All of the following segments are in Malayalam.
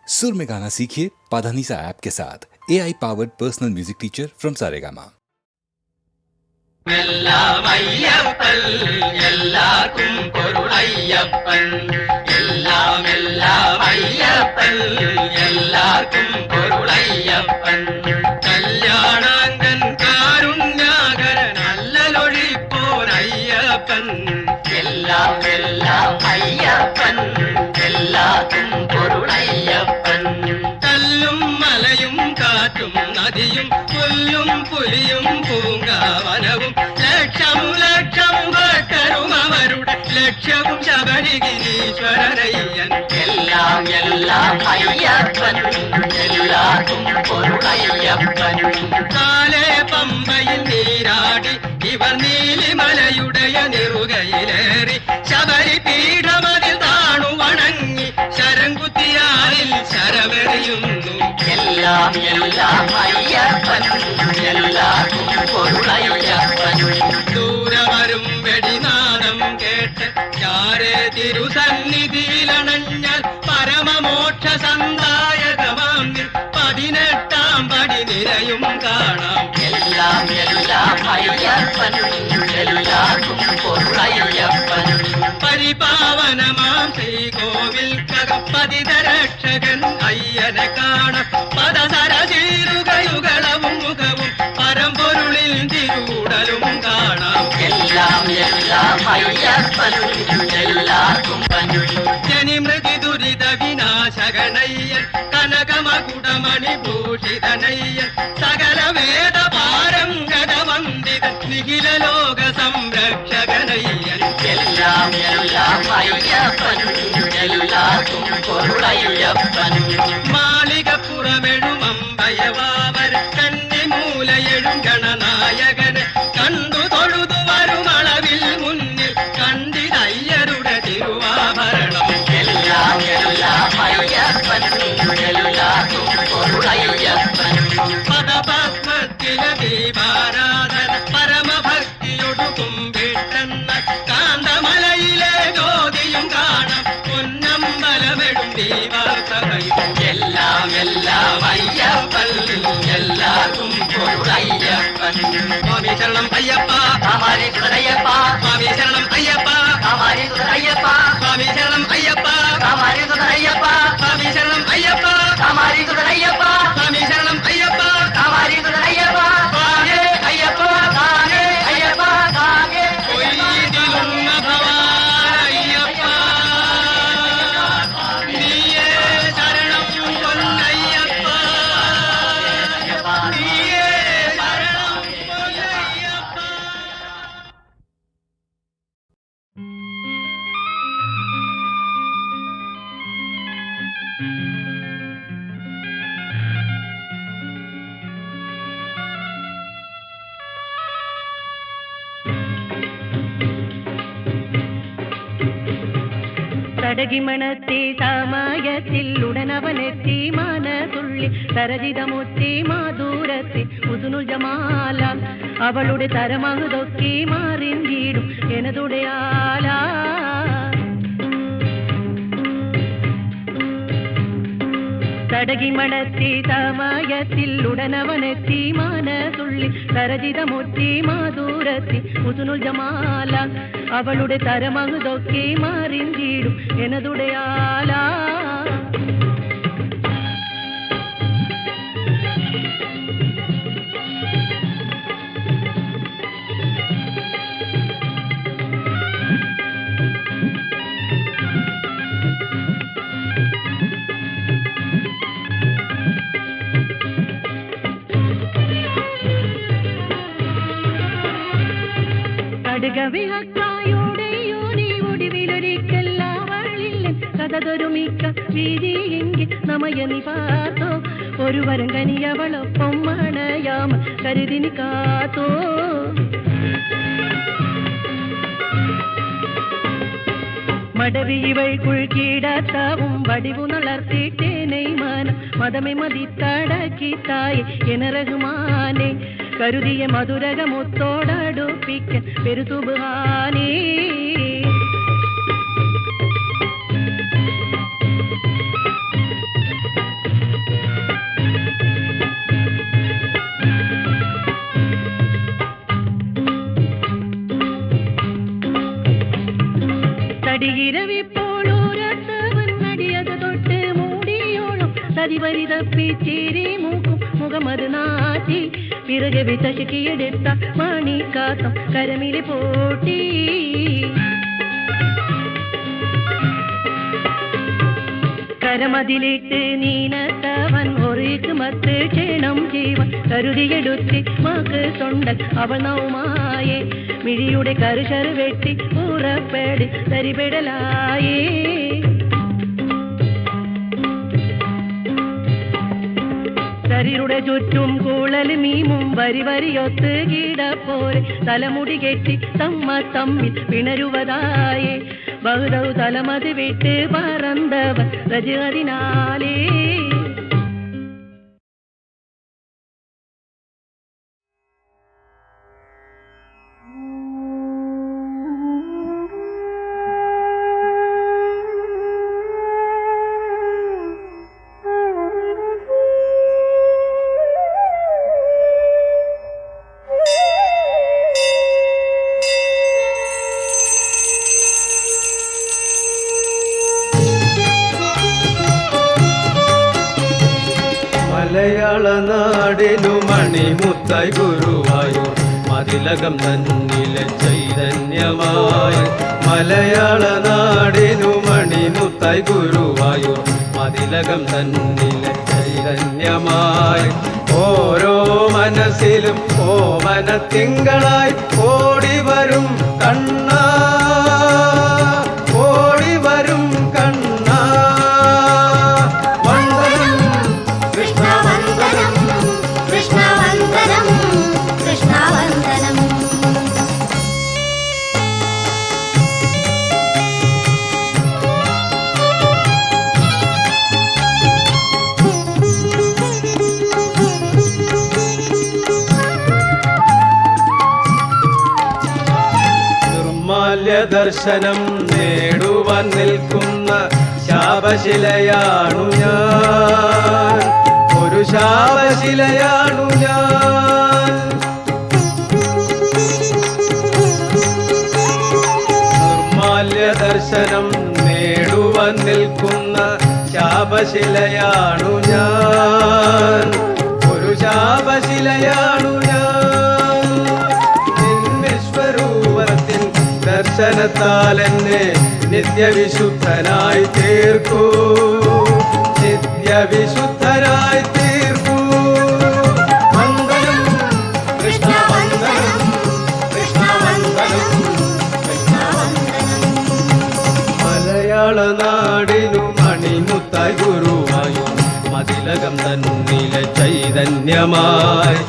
सुर में गाना सीखिए पाधानीसा ऐप के साथ AI powered personal music teacher from Saregama. നദിയും പുല്ലും പുലിയും പൂങ്കാവനവും ലക്ഷവും ലക്ഷം ഭക്തരും അവരുടെ ലക്ഷ്യവും ശബരിഗിരീശ്വരനയ്യൻ. എല്ലാം എല്ലാം അയ്യപ്പൻ, എല്ലാവർക്കും പൊരുളയ്യപ്പൻ. കാലേ പമ്പയിൽ നീരാടി ഇവർ നീലിമലയുടെ നിറുകയിലേറി ശബരി പീഠമതിൽ താണു വണങ്ങി ശരംകുത്തിയാലിൽ ശരമെറിയുന്നു. എല്ലാം എല്ലാം അയ്യപ്പൻ, എല്ലാവർക്കും പൊരുളയ്യപ്പൻ. ദൂരവരും വെടിനാദം കേട്ട് ചാരേ തിരുസന്നിധിയിലണഞ്ഞാൽ പരമമോക്ഷ സന്ദായകമാം 18 പടി നിരയും കാണാം. എല്ലാം എല്ലാം അയ്യപ്പൻ, എല്ലാവർക്കും പൊരുളയ്യപ്പൻ. പരിപാവനമാം ശ്രീകോവിൽ കകപ്പതിതരക്ഷകൻ അയ്യനെ കാണാം. പദസരചീരുകയുകളവും മുഖവും പരമ്പൊരുളിൽ തിരൂടലും കാണാം. എല്ലാം എല്ലാം അയ്യപ്പൻ, എല്ലാവർക്കും ജനിമൃതി ദുരിത വിനാശകനയ്യൻ, കനകമകുടമണിഭൂഷിതനയ്യൻ, സകല വേദ പാരംഗതവന്ദിതൻ, നിഖില ലോക സംരക്ഷകനയ്യൻ. എല്ലാം എല്ലാം അയ്യപ്പൻ, എല്ലാവർക്കും പൊരുളയ്യപ്പൻ. മാളികപ്പുറമെഴും അമ്പയവാവർ കന്നിമൂലയെഴും ഗണനായകന് കണ്ടു തൊഴുതു വരുമളവിൽ മുന്നിൽ കണ്ടിതയ്യരുടെ തിരുവാഭരണം. എല്ലാം എല്ലാം അയ്യപ്പൻ, എല്ലാവർക്കും പൊരുളയ്യപ്പൻ. പദപത്മത്തിലെ ദീപാരാധന പരമഭക്തിയൊടു കുമ്പിട്ടെന്ന കാന്തമലയിലെ ജ്യോതിയും കാണാം. പൊന്നമ്പലമെടും ദീപാർത്ഥയും. എല്ലാം എല്ലാം അയ്യപ്പൻ, എല്ലാവർക്കും പൊരുളയ്യപ്പൻ. സ്വാമി ശരണം അയ്യപ്പ, കാമാരി തുതരയ്യപ്പ. സ്വാമി ശരണം അയ്യപ്പ, കാമാരി തുതരയ്യപ്പ. സ്വാമി ശരണം അയ്യപ്പ, കാമാരി തുതരയ്യപ്പ. സ്വാമി ശരണം അയ്യപ്പ, കാമാരി തുതരയ്യപ്പ. സ്വാമി ശരണം അയ്യപ്പ, കാമാരി തുതരയ്യപ്പ. കാകേ അയ്യപ്പ, കാകേ അയ്യപ്പ, കാകേ കൊയ്തിലുന്ന ഭവാനയ്യപ്പ. നീയേ ശരണം പൊന്നയ്യപ്പ, നീയേ ശരണം പൊന്നയ്യപ്പ. തടകിമണത്തെ സമയത്തിൽ ഉടനവനെത്തി മനതുള്ളി തരജിതമുത്തി മാധൂരത്തെ ഉസുനുൽ ജമാല അവളുടെ തരമകുതൊക്കെ മാറിഞ്ചീടും എനതുടെ ആല. തടകിമണത്തെ സമയത്തിൽ ഉടനവനെത്തി മനതുള്ളി തരജിതമുത്തി മാധൂരത്തെ ഉസുനുൽ ജമാല അവളുടെ തരമകുതൊക്കെ മാറിഞ്ചീടും എനതുടെ ആല. കടുകവിഹക്കായുടെയോ നീ ഒടുവിലൊരിക്കല്ലാവളില്ല കഥതൊരുമിക്ക വീതിയെങ്കിൽ നമയനി പാത്തോ ഒരു വരം കനിയവളൊപ്പം മണയാമ കരുതിനി കാത്തോ. മടവിവൾക്കുൾ കീടത്താവും വടിവു നളർത്തിട്ടേനെ മാന മതമെ മതിത്തടക്കിത്തായി എന റഹ്മാനെ കരുതിയ മധുരകമുത്തോടടുപ്പിക്കൻ പെരുസുബ്ഹാനേ. ഇരവിപ്പോളൂരത്തവൻ നടിയത് തൊട്ട് മൂടിയോളും തരിവരി തപ്പിച്ചേരി മൂക്കും മുഖമത് നാട്ടി പിറകെ വിതശക്കിയെടുത്ത മണിക്കാത്തം കരമിലെ പോട്ടി കരമതിലിട്ട് നീനത്തവൻ ഒറിക്ക് മത്ത് ക്ഷണം ജീവൻ കരുതിയെടുത്തി മക്ക് തൊണ്ടൻ അവൾ നൗമായേ മിഴിയുടെ കരുശറ് വെട്ടി പുറപ്പെട് തരിപെടലായേ ശരീരുടെ ചുറ്റും കൂളൽ മീമും വരി വരിയൊത്ത് കീടപ്പോലെ തലമുടി കെട്ടി തമ്മ തമ്മിൽ പിണരുവതായേ ബഹുദൗ തലമത് വിട്ട് പറന്തവൻ രജതിനാലേ മലയാള നാടിനു മണിമുത്തായി ഗുരുവായൂർ മതിലകം തന്നിലെ ചൈതന്യമായി മലയാള നാടിനു മണിമുത്തായി ഗുരുവായൂർ മതിലകം തന്നിലെ ചൈതന്യമായി ഓരോ മനസ്സിലും ഓമന തിങ്കളായി ഓടിവരും കണ്ണാ ഓടിവരും കണ്ണാ ദർശനം നേടുവാൻ നിൽക്കുന്ന ശാപശിലയാണു ഞാൻ ഒരു ശാപശിലയാണു ഞാൻ നിർമാല്യ ദർശനം നേടുവാൻ നിൽക്കുന്ന ശാപശിലയാണു ഞാൻ ഒരു ശാപശിലയാണു ഞാൻ വിശ്വരൂപത്തിൻ ദർശനത്താൽ എന്നെ നിത്യവിശുദ്ധനായി തീർക്കൂ നിത്യവിശുദ്ധനായി തീർക്കൂ വന്ദനം കൃഷ്ണ വന്ദനം കൃഷ്ണ വന്ദനം കൃഷ്ണ വന്ദനം മലയാള നാടിനു മണിമുത്തായി ഗുരുവായൂർ മതിലകം തന്നിലെ ചൈതന്യമായി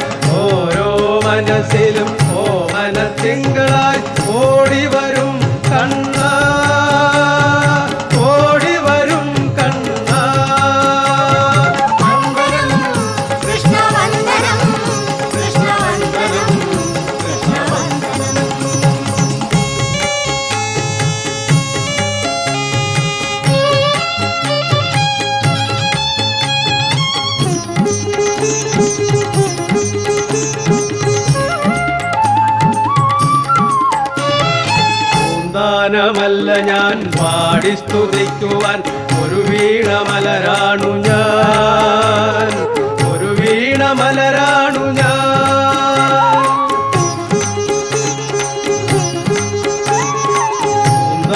ഓരോ മനസ്സിലും ഓമന തിങ്കളായി ഓടിവരും കണ്ണാ ഓടിവരും കണ്ണാ വന്ദനം കൃഷ്ണ വന്ദനം കൃഷ്ണ വന്ദനം കൃഷ്ണ വന്ദനം ാനമല്ല ഞാൻ പാടി സ്തുതിക്കുവാൻ ഒരു വീണമലരാണു ഞാൻ ഒരു വീണമലരാണു ഞാൻ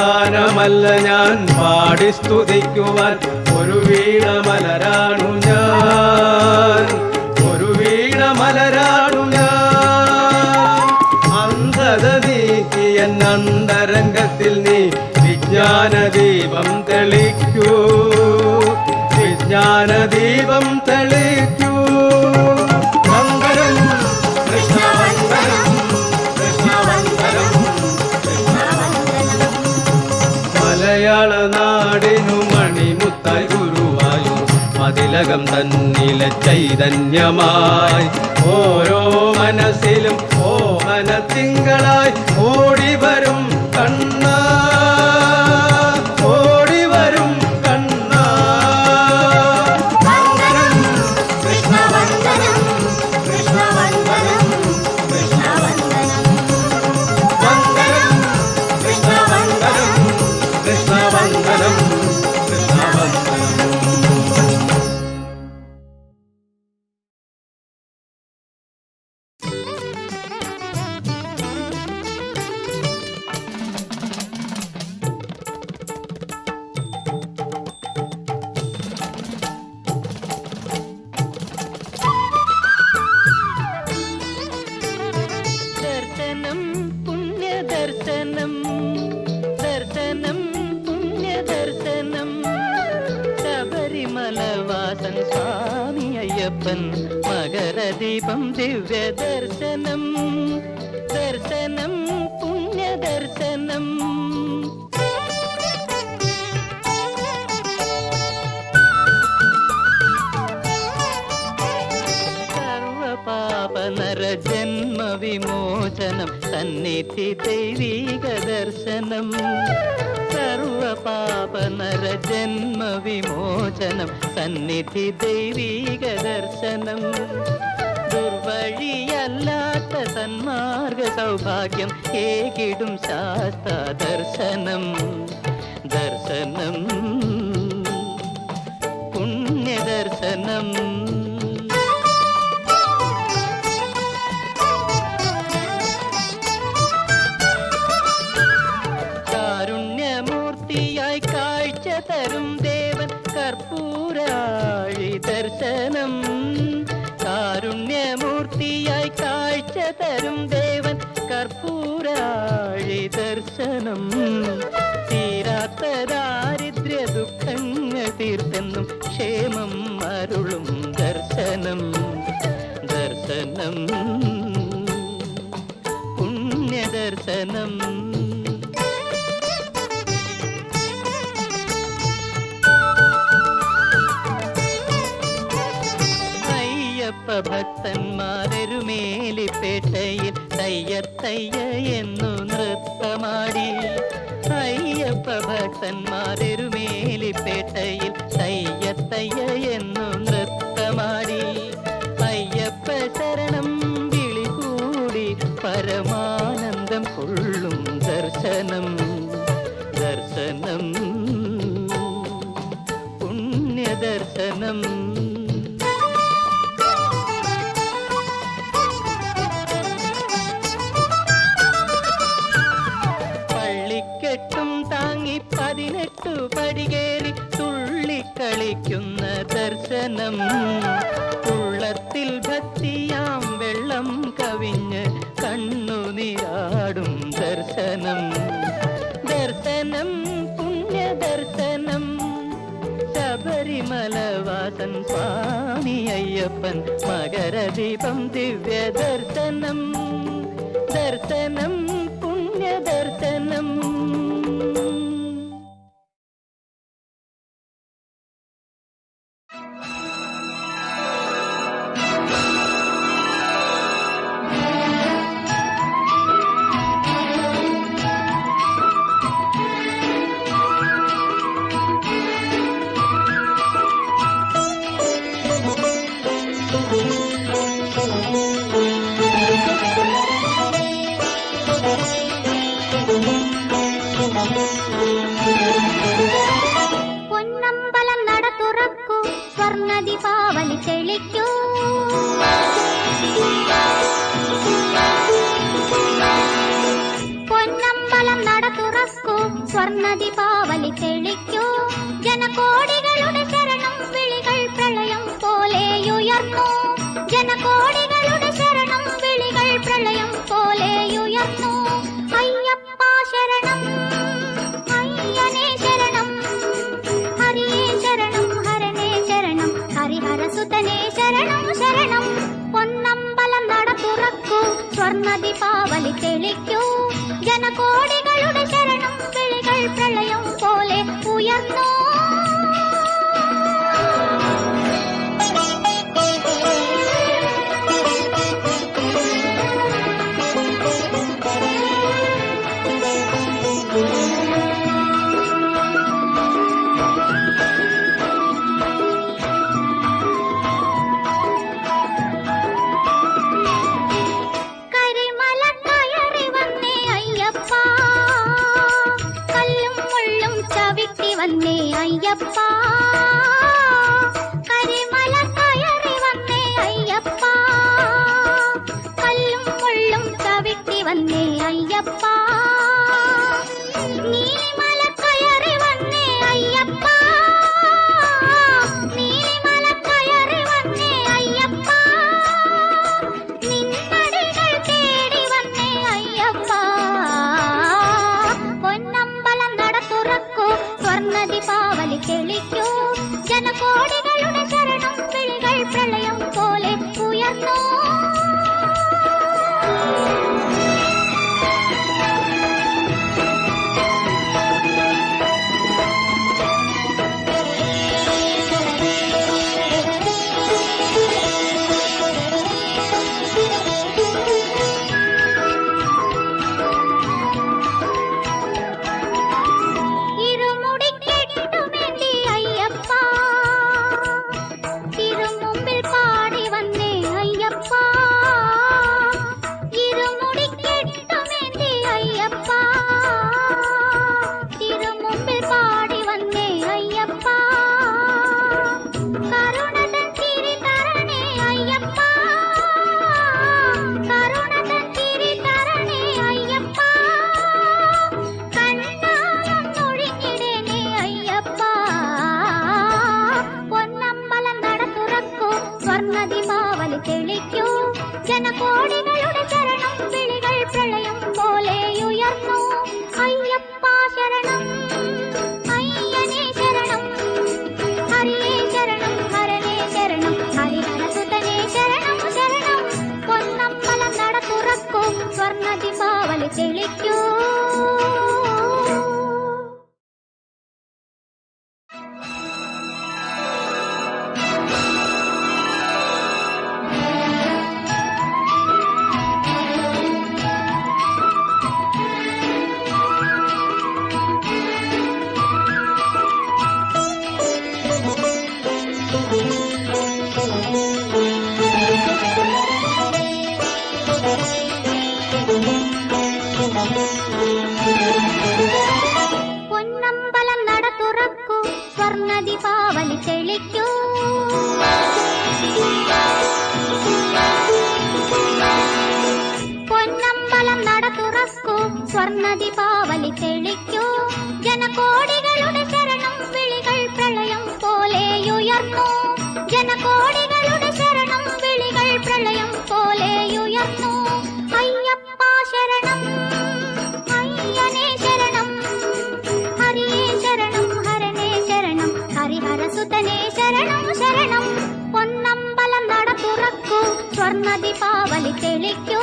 ാനമല്ല ഞാൻ പാടി സ്തുതിക്കുവാൻ ഒരു വീണമലരാണു ഞാൻ ഒരു വീണമലരാണു ഞാൻ അന്ധത നീക്കിയ അന്തരംഗത്തിൽ നീ വിജ്ഞാനദീപം തെളിക്കൂ വിജ്ഞാനദീപം തെളിക്കൂ വന്ദനം കൃഷ്ണ വന്ദനം കൃഷ്ണ വന്ദനം കൃഷ്ണ വന്ദനം മലയാള നാടിനു മണിമുത്തായി ഗുരുവായൂർ മതിലകം തന്നിലെ ചൈതന്യമായി ഓരോ മനസ്സിലും ഓമന തിങ്കളായി ഓടിവരും കണ്ണാ ഓടിവരും കണ്ണാ വന്ദനം കൃഷ്ണ വന്ദനം കൃഷ്ണ വന്ദനം കൃഷ്ണ വന്ദനം വന്ദനം കൃഷ്ണ വന്ദനം കൃഷ്ണ മലവാസൻ സ്വാമി അയ്യപ്പൻ മകരദീപം ദിവ്യ ദർശനം ദർശനം പുണ്യദർശനം സർവപാപനരജന്മവിമോചനം സന്നിധി ദൈവീക ദർശനം സർവപാപനരജന്മവിമോചനം സന്നിധി ദൈവീക ദർശനം ദുർവഴിയല്ലാത്ത സന്മാർഗ സൗഭാഗ്യം ഏകിടും ശാസ്താ ദർശനം ദർശനം പുണ്യദർശനം കാരുണ്യമൂർത്തിയായി കാഴ്ച തരും ദേവൻ കർപ്പൂരാഴി ദർശനം കാരുണ്യമൂർത്തിയായി കാഴ്ച തരും ദേവൻ കർപ്പൂരാഴി ദർശനം തീരാത്ത ദാരിദ്ര്യ ദുഃഖങ്ങൾ തീർത്തെന്നും ക്ഷേമം അരുളും ദർശനം ദർശനം പുണ്യദർശനം ഭക്തന്മാരൊരുമേലിപ്പേട്ടയിൽ തയ്യത്തയ്യ എന്നു നൃത്തമാടി അയ്യപ്പ ഭക്തന്മാരൊരുമേലിപ്പേട്ടയിൽ തയ്യത്തയ്യ എന്നു നൃത്തമാടി അയ്യപ്പ ശരണം വിളികൂടി പരമാനന്ദം കൊള്ളും ദർശനം ദർശനം പുണ്യദർശനം താങ്ങി 18 പടികേറി തുള്ളിക്കളിക്കുന്ന ദർശനം ഉള്ളത്തിൽ ഭക്തിയാം വെള്ളം കവിഞ്ഞ് കണ്ണുനീരാടും ദർശനം ദർശനം പുണ്യദർശനം ശബരിമലവാസൻ സ്വാമി അയ്യപ്പൻ മകരദീപം ദിവ്യ ദർശനം ദർശനം പുണ്യദർശനം പൊന്നമ്പലം നട തുറക്കൂ സ്വർണ്ണ ദീപാവലി തെളിക്കൂ പൊന്നമ്പലം നട തുറക്കൂ സ്വർണ്ണ ദീപാവലി തെളിക്കൂ ജനകോടികളുടെ ശരണം വിളികൾ പ്രളയം പോലെ ഉയർന്നു ജനകോടികളുടെ ശരണം വിളികൾ പ്രളയം പോലെ ഉയർന്നു അയ്യപ്പ ശരണം അയ്യനേ ശരണം ഹരിയേ ശരണം ഹരനേ ശരണം ഹരിഹരസുതനേ ശരണം ശരണം പൊന്നമ്പലം നട തുറക്കൂ സ്വർണ്ണ ദീപാവലി തെളിക്കൂ ജനകോടികളുടെ ശരണം വിളികൾ പ്രളയം തെളിക്കൂ. ജനകോടികളുടെ ശരണം വിളികൾ പ്രളയം പോലെ ഉയർന്നു. അയ്യപ്പ ശരണം, അയ്യനേ ശരണം, ഹരിയേ ശരണം, ഹരനേ ശരണം, ഹരിഹരസുതനേ ശരണം ശരണം. പൊന്നമ്പലം നട തുറക്കൂ, സ്വർണ്ണ ദീപാവലി തെളിക്കൂ. പൊന്നമ്പലം നട തുറക്കൂ, സ്വർണ്ണ ദീപാവലി തെളിക്കൂ. പൊന്നമ്പലം നട തുറക്കൂ, സ്വർണ്ണ ദീപാവലി തെളിക്കൂ. ജനകോടികളുടെ ശരണം വിളികൾ പ്രളയം പോലെ ഉയർന്നു. ജനകോടികളുടെ ശരണം വിളികൾ പ്രളയം പോലെ ഉയർന്നു. അയ്യപ്പ ശരണം, അയ്യനേ ശരണം, ഹരിയേ ശരണം, ഹരനേ ശരണം, ഹരിഹരസുതനേ ശരണം ശരണം. പൊന്നമ്പലം നട തുറക്കൂ, സ്വർണ്ണ ദീപാവലി തെളിക്കൂ.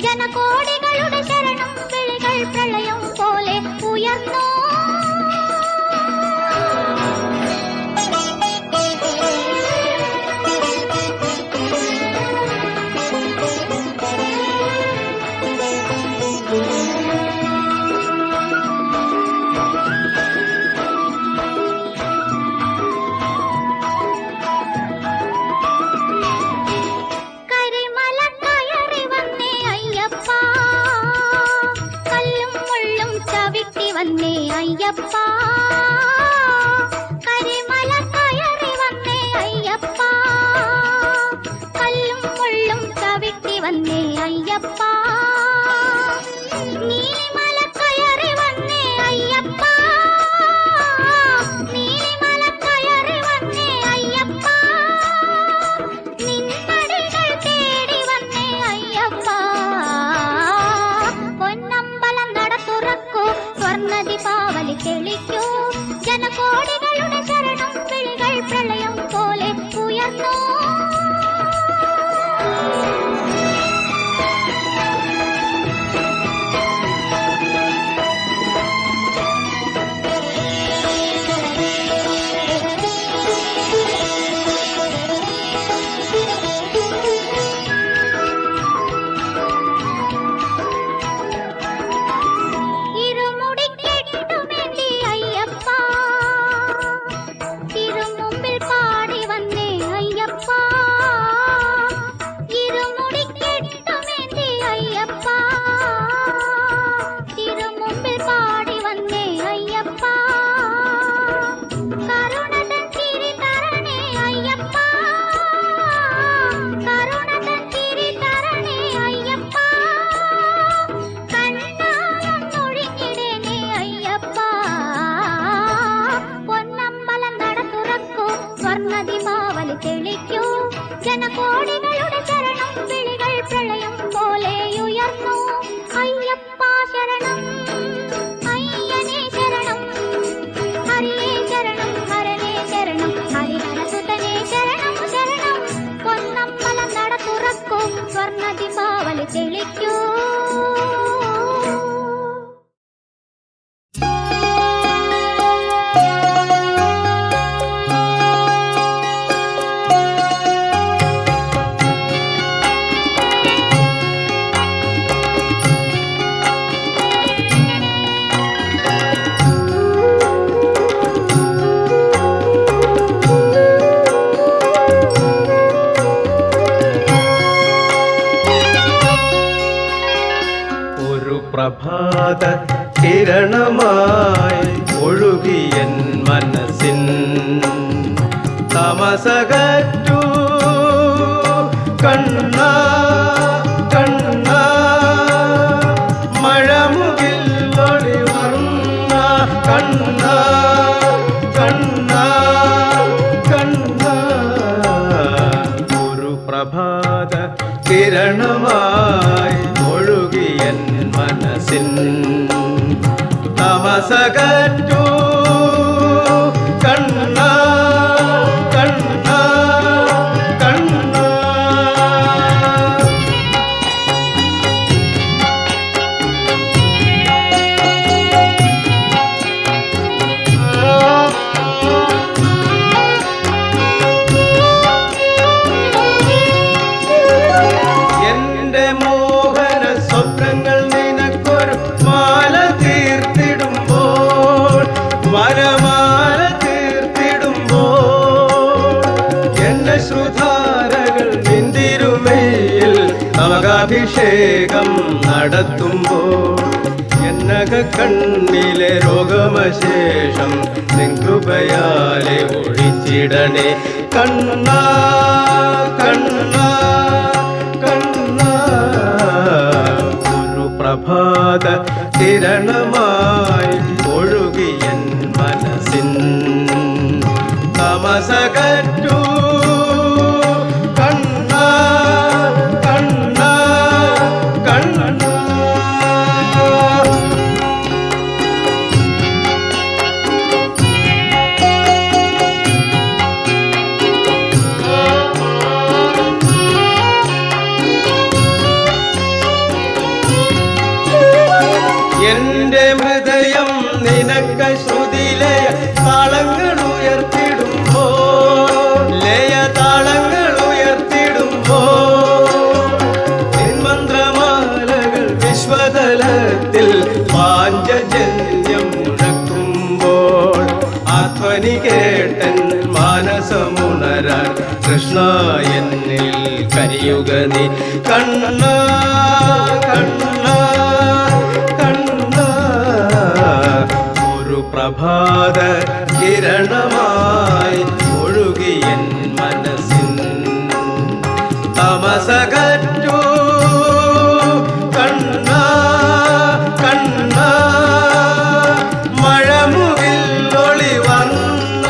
ജനകോടികളുടെ ശരണം വിളികൾ പ്രളയം പോലെ ഉയർന്നു. കരിമല കയറി വന്നേ അയ്യപ്പ, കല്ലും മുള്ളും ചവിട്ടി വന്നേ അയ്യപ്പ. കരിമല കയറി വന്നേ അയ്യപ്പ, കല്ലും മുള്ളും ചവിട്ടി വന്നേ അയ്യപ്പ. നീലിമല കയറി വന്നേ അയ്യപ്പ, നീലിമല കയറി വന്നേ അയ്യപ്പ. നിൻപടികൾ തേടി വന്നേ അയ്യപ്പ. പൊന്നമ്പലം നട തുറക്കൂ, സ്വർണ്ണ ദീപാവലി തെളിക്കൂ. ജനകോടികളുടെ ശരണം വിളികൾ പ്രളയം പോലെ ഉയർന്നു. ഇരുമുടിക്കെട്ടുമേന്തി അയ്യപ്പ, തിരുമുമ്പിൽ പാടി വന്നേ അയ്യപ്പ. ഇരുമുടിക്കെട്ടുമേന്തി അയ്യപ്പ, തിരുമുമ്പിൽ പാടി വന്നേ അയ്യപ്പ. കരുണതൻ തിരി തരണേ അയ്യപ്പ, കരുണതൻ തിരി തരണേ അയ്യപ്പ. കണ്ണാലൊന്നൊഴിഞ്ഞിടേനേ അയ്യപ്പ. പൊന്നമ്പലം നട തുറക്കൂ, സ്വർണ്ണ ദീപാവലി തെളിക്കൂ. ജനകോടികളുടെ ശരണം വിളികൾ പ്രളയം പോലെ ഉയർന്നു. അയ്യപ്പ ശരണം, അയ്യനേ ശരണം, ഹരിയേ ശരണം, ഹരനേ ശരണം, ഹരിഹരസുതനേ ശരണം ശരണം. പൊന്നമ്പലം നട തുറക്കൂ, സ്വർണ്ണ ദീപാവലി തെളിക്കൂ. പ്രഭാത കിരണമായി ഒഴുകിയൻ മനസ്സിൻ തമസകറ്റു കണ്ണാ കണ്ണാ മഴമുകിൽ ഒളിവർണ്ണ കണ്ണാ കണ്ണാ കണ്ണാ ഒരു പ്രഭാത കിരണമായി ഒഴുകിയൻ മനസ്സിൻ തമസകറ്റു കണ്ണ കണ്ണ കണ്ണ. എന്റെ മോഹന സ്വപ്നങ്ങൾ നിനക്കൊരു മാല തീർത്തിടുമ്പോൾ, വരമാല തീർത്തിടുമ്പോൾ, എന്റെ ശ്രുധാരകൾ നിന്തിരുമയിൽ നവകാഭിഷേകം നടത്തുമ്പോൾ, എന്നക കണ്ണിലെ രോഗമശേഷം നിൻകൃപയാലെ ഒഴിച്ചിടണേ കണ്ണ കണ്ണ കണ്ണ. ഒരു പ്രഭാത കിരണമായി ഒഴുകിയൻ മനസ്സിൻ തമസകറ്റു കണ്ണ കണ്ണ കണ്ണ. എന്റെ ഹൃദയം നിനക്ക ശ്രുതിലയ താളങ്ങൾ ഉയർത്തിടുമ്പോ, ലയ താളങ്ങൾ ഉയർത്തിടുമ്പോ, മന്ത്രമാലകൾ വിശ്വതലത്തിൽ പാഞ്ചജന്യം മുഴക്കുമ്പോൾ, ആത്മനി കേട്ടൻ മാനസമുണരാൻ കൃഷ്ണ എന്നിൽ കരിയുക നീ കണ്ണ കണ്ണ കണ്ണ. ഒരു പ്രഭാത കിരണമായി ഒഴുകിയൻ മനസ്സിൻ തമസകറ്റു കണ്ണ കണ്ണ. മഴമുകിൽ ഒളി വന്ന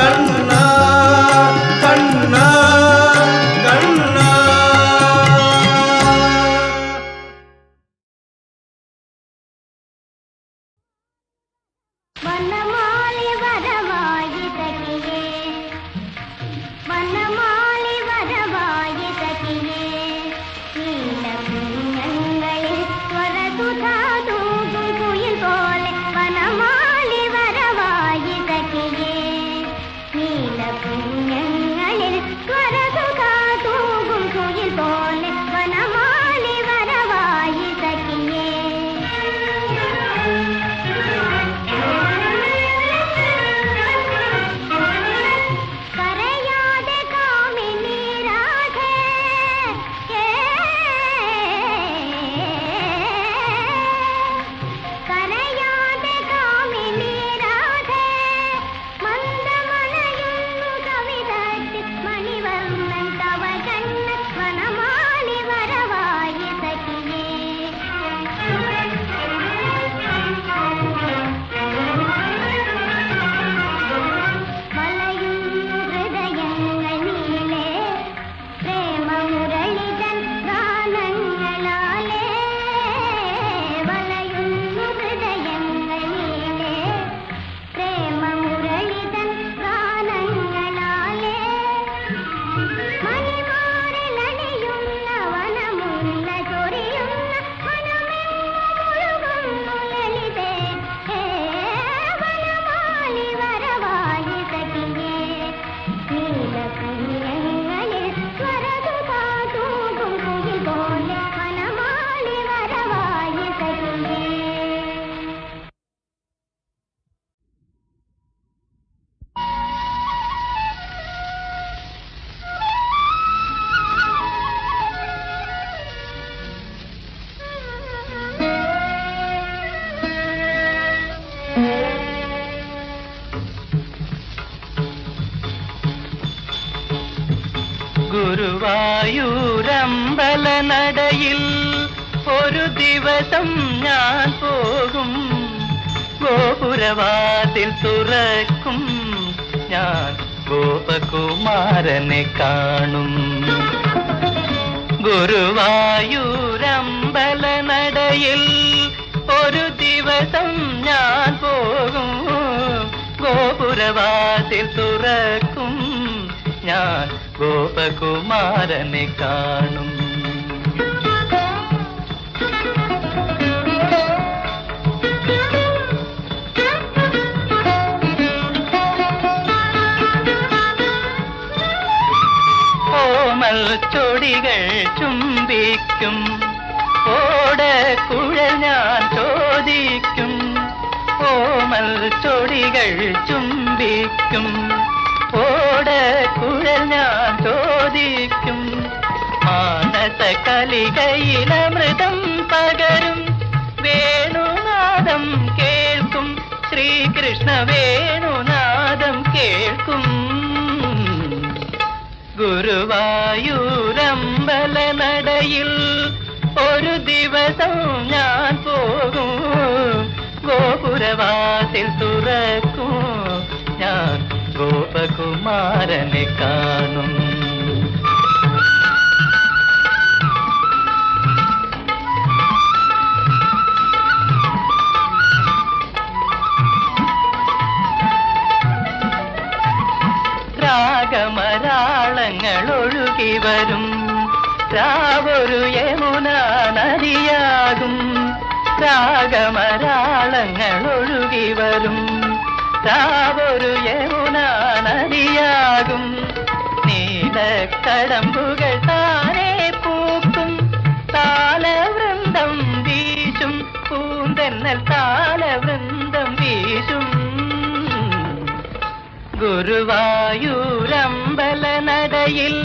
കണ്ണ കണ്ണ കണ്ണ. വനമാലി വരവായി തകിയേ, വനമാലി വരവായി തകിയേ, നീലകുഞ്ഞങ്ങളിൽ സ്വരസുധാതൂകും കുയിൽ പോലെ. വനമാലി വരവായി തകിയേ, നീലകുഞ്ഞങ്ങളിൽ സ്വരസുധാതൂകും കുയിൽ പോലെ. വനമാലി വരവായി തകിയേ. കരയാതെ കാമിനി രാധേ, കരയാതെ കാമിനി രാധേ, മന്ദമലയുന്നു കവിതത്തിൽ മണിവർണ്ണൻ തവ കണ്ണ. വനമാലി വരവായി സഖിയേ. വലയുന്നു ഹൃദയങ്ങളിലെ പ്രേമമുരളിതൻ ഗാനങ്ങളാലേ, വലയുന്നു ഹൃദയങ്ങളിലെ പ്രേമമുരളിതൻ ഗാനങ്ങളാലേ. മണിമാറിലണിയുന്ന വനമുല്ല ചൊരിയുന്ന മനമെങ്ങുമൊഴുകുന്നു ലളിതേ. വനമാലി വരവായി സഖിയേ, നീലകുഞ്ഞങ്ങളിൽ സ്വരസുധാതൂകും കുയിൽ പോലെ. വനമാലി വരവായി സഖിയേ. ഗുരുവായൂരമ്പല നടയിൽ ഒരു ദിവസം ഞാൻ പോകും, ഗോപുരവാതിൽ തുറക്കും ഞാൻ ഗോപകുമാരനെ കാണും. ഗുരുവായൂരമ്പല നടയിൽ ഒരു ദിവസം ഞാൻ പോകും, ഗോപുരവാതിൽ തുറക്കും, ഞാൻ ഗോപകുമാരനെ കാണും. ഓമൽ ചൊടികൾ ചുംബിക്കും, ഓടക്കുഴൽ ഞാൻ ചോദിക്കും. ഓമൽ ചൊടികൾ ചുംബിക്കും, ഓടക്കുഴൽ ഞാൻ ചോദിക്കും. മാനസ കലികയിലമൃതം പകരും, വേണുനാദം കേൾക്കും, ശ്രീകൃഷ്ണ വേണുനാദം കേൾക്കും. ഗുരുവായൂരമ്പല നടയിൽ ഒരു ദിവസം ഞാൻ പോകും, ഗോപുരവാതിൽ തുറക്കും, ഞാൻ ഗോപകുമാരനെ കാണും. രാഗമരാളങ്ങൾ ഒഴുകി വരും, രാവൊരു യമുന നദിയാകും. രാഗമരാളങ്ങൾ ഒഴുകി വരും, രാവൊരു യമുന നദിയാകും. നീലക്കടമ്പുകൾ താനേ പൂക്കും, താലവൃന്ദം വീശും, പൂന്തെന്നൽ താലവൃന്ദം വീശും. ഗുരുവായൂരമ്പല നടയിൽ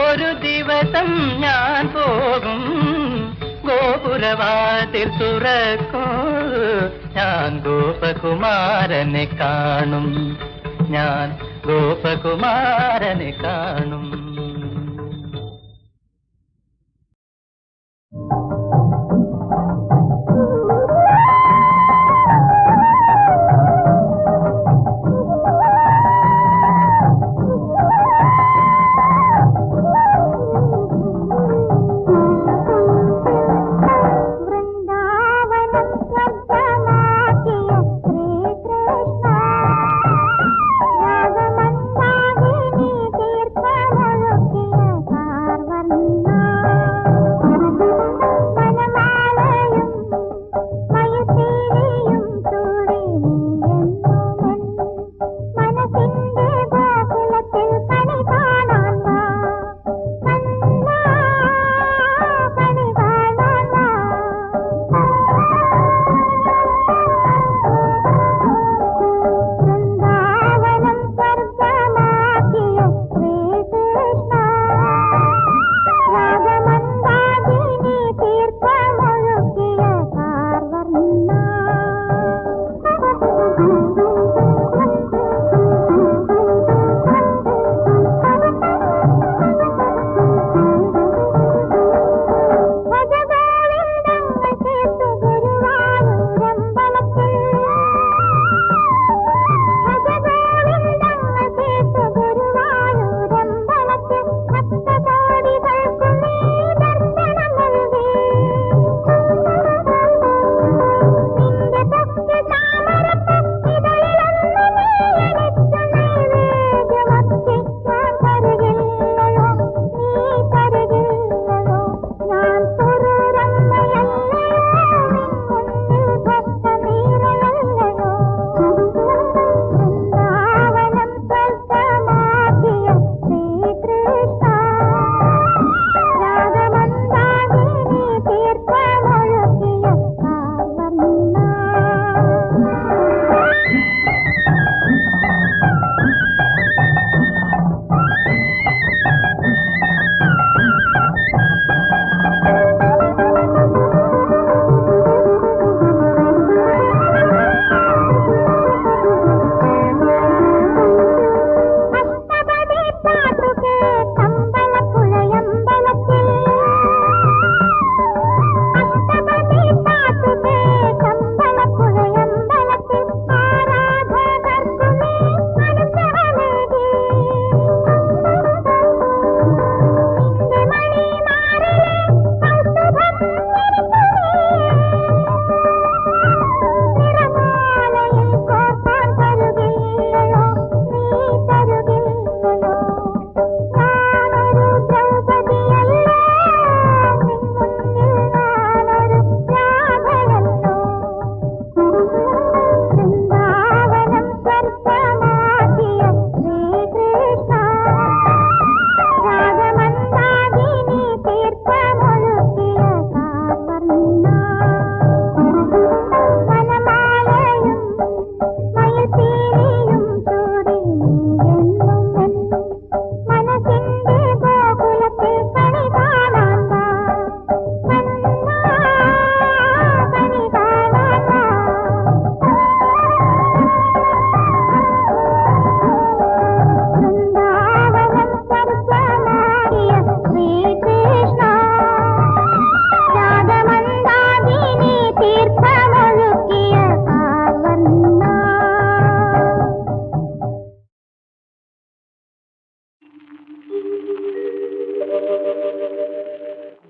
ഒരു ദിവസം ഞാൻ പോകും, ഗോപുരവാതിൽ തുറക്കും, ഞാൻ ഗോപകുമാരനെ കാണും, ഞാൻ ഗോപകുമാരനെ കാണും. രാഗമന്ദാകിനി തീർത്ഥമൊഴുക്കും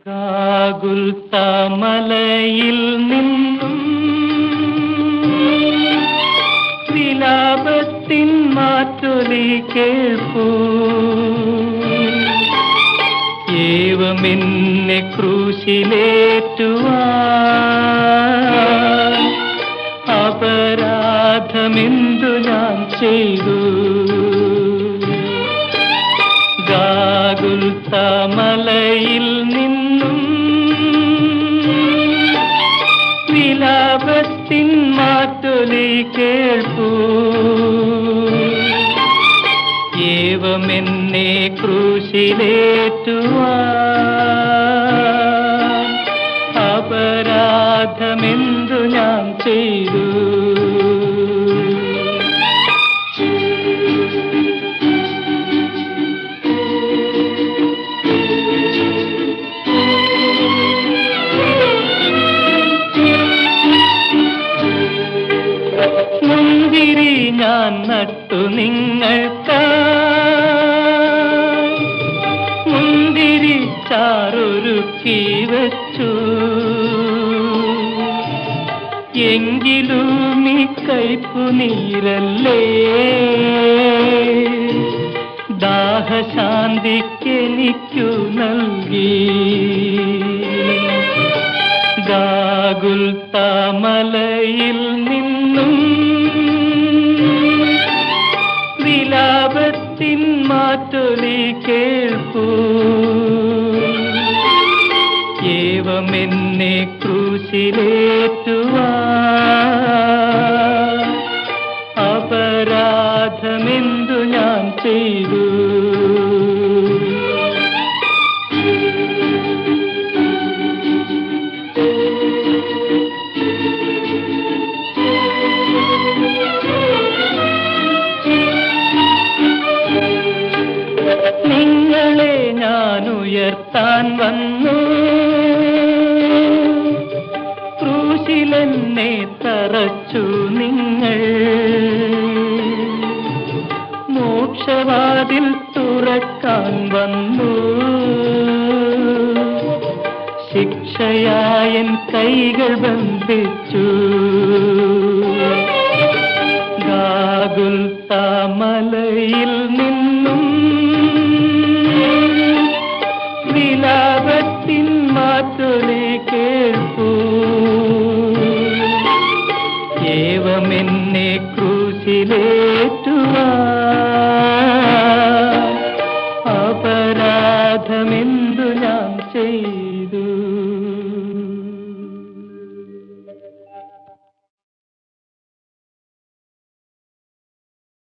ഗാഗുൽത്താമലയിൽ നിന്നും വിലാപത്തിൻ മാറ്റൊലി കേൾപ്പൂ. ഏവമെന്നെ ക്രൂശിലേറ്റുവാൻ അപരാധമെന്തു ഞാൻ ചെയ്തു. ഗാഗുൽത്താമലയിൽ നിന്നും വിലാപത്തിൻ മാറ്റൊലി കേൾപ്പൂ. ഏവമെന്നെ ക്രൂശിലേറ്റുവാൻ അപരാധമെന്തു ഞാൻ ചെയ്തു. മുന്തിരി ഞാൻ നട്ടു നിങ്ങൾക്കായി, മുന്തിരി ചാറൊരുക്കി വച്ചു. എങ്കിലും ഈ കയ്പുനീരല്ലേ ദാഹശാന്തിക്കെനിക്കു നൽകി. ഗാഗുൽത്താമലയിൽ നിന്നും വിലാപത്തിൻ മാറ്റൊലി കേൾപ്പൂ. ഏവമെന്നെ ക്രൂശിലേറ്റുവാൻ അപരാധമെന്തു ഞാൻ ചെയ്തു. നിങ്ങളെ ഞാൻ ഉയർത്താൻ വന്നു, ക്രൂശിലെന്നെ തറച്ചു നിങ്ങൾ. മോക്ഷവാതിൽ തുറക്കാൻ വന്നു, ശിക്ഷയായൻ കൈകൾ ബന്ധിച്ചു. ഗാഗുൽത്താമലയിൽ നിന്നും വിലാപത്തിൻ മാറ്റൊലി കേൾപ്പൂ. ഏവമെന്നെ ക്രൂശിലേറ്റുവാൻ അപരാധമെന്തു ഞാൻ ചെയ്തു.